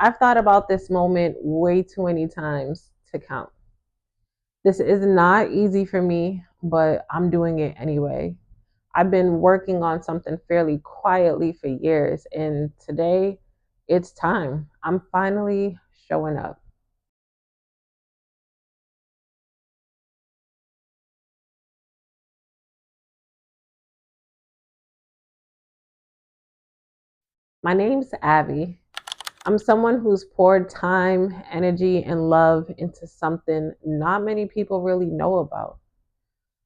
I've thought about this moment way too many times to count. This is not easy for me, but I'm doing it anyway. I've been working on something fairly quietly for years, and today it's time. I'm finally showing up. My name's Abby. I'm someone who's poured time, energy, and love into something not many people really know about.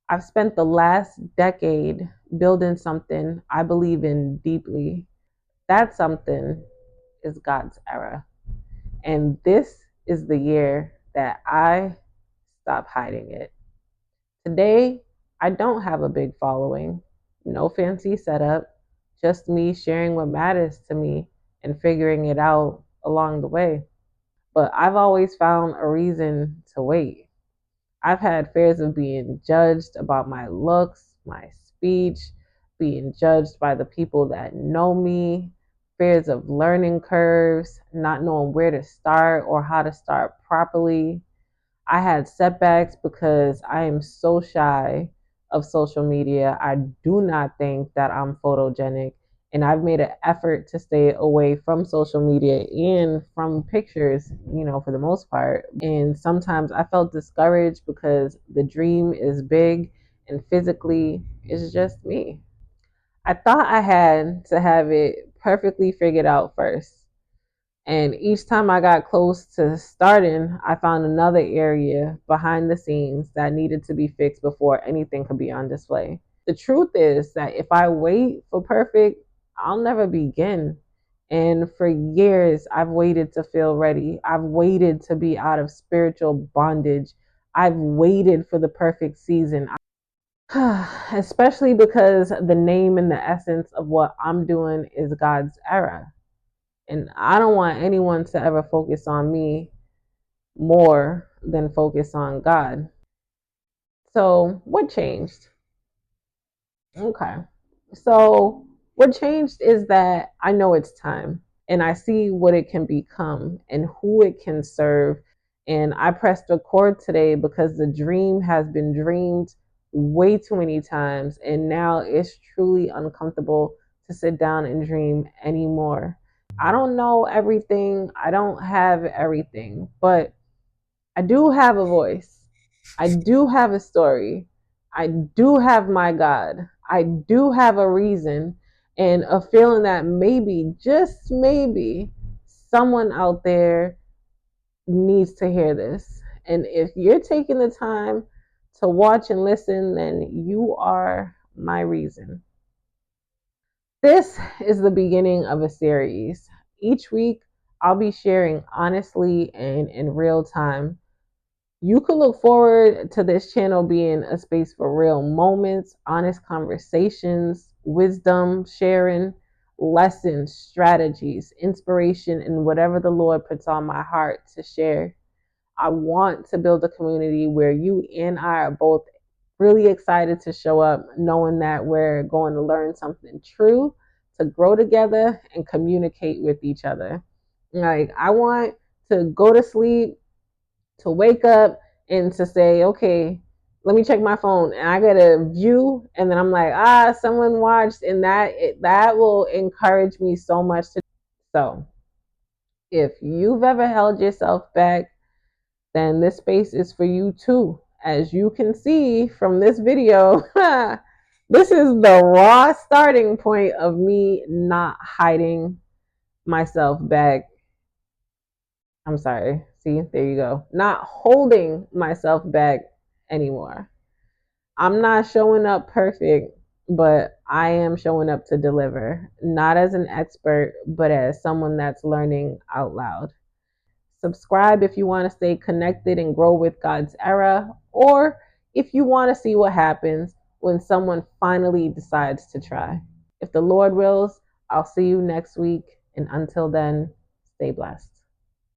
I've spent the last decade building something I believe in deeply. That something is God's era. And this is the year that I stop hiding it. Today, I don't have a big following, no fancy setup, just me sharing what matters to me and figuring it out along the way. But I've always found a reason to wait. I've had fears of being judged about my looks, my speech, being judged by the people that know me, fears of learning curves, not knowing where to start or how to start properly. I had setbacks because I am so shy of social media. I do not think that I'm photogenic. And I've made an effort to stay away from social media and from pictures, for the most part. And sometimes I felt discouraged because the dream is big and physically it's just me. I thought I had to have it perfectly figured out first. And each time I got close to starting, I found another area behind the scenes that needed to be fixed before anything could be on display. The truth is that if I wait for perfect, I'll never begin. And for years, I've waited to feel ready. I've waited to be out of spiritual bondage. I've waited for the perfect season. Especially because the name and the essence of what I'm doing is God's era. And I don't want anyone to ever focus on me more than focus on God. So, what changed? Okay. So, what changed is that I know it's time and I see what it can become and who it can serve. And I pressed record today because the dream has been dreamed way too many times. And now it's truly uncomfortable to sit down and dream anymore. I don't know everything, I don't have everything, but I do have a voice. I do have a story. I do have my God. I do have a reason and a feeling that maybe, just maybe, someone out there needs to hear this. And if you're taking the time to watch and listen, then you are my reason. This is the beginning of a series. Each week, I'll be sharing honestly and in real time. You could look forward to this channel being a space for real moments, honest conversations, wisdom, sharing, lessons, strategies, inspiration, and whatever the Lord puts on my heart to share. I want to build a community where you and I are both really excited to show up, knowing that we're going to learn something true, to grow together, and communicate with each other. Like, I want to go to sleep, to wake up, and to say, okay, let me check my phone, and I get a view, and then I'm like, someone watched, and that will encourage me so much. So, if you've ever held yourself back, then this space is for you too. As you can see from this video, this is the raw starting point of me not hiding myself back. I'm sorry. See, there you go. Not holding myself back anymore. I'm not showing up perfect, but I am showing up to deliver, not as an expert, but as someone that's learning out loud. Subscribe if you want to stay connected and grow with God's era, or if you want to see what happens when someone finally decides to try. If the Lord wills, I'll see you next week. And until then, stay blessed.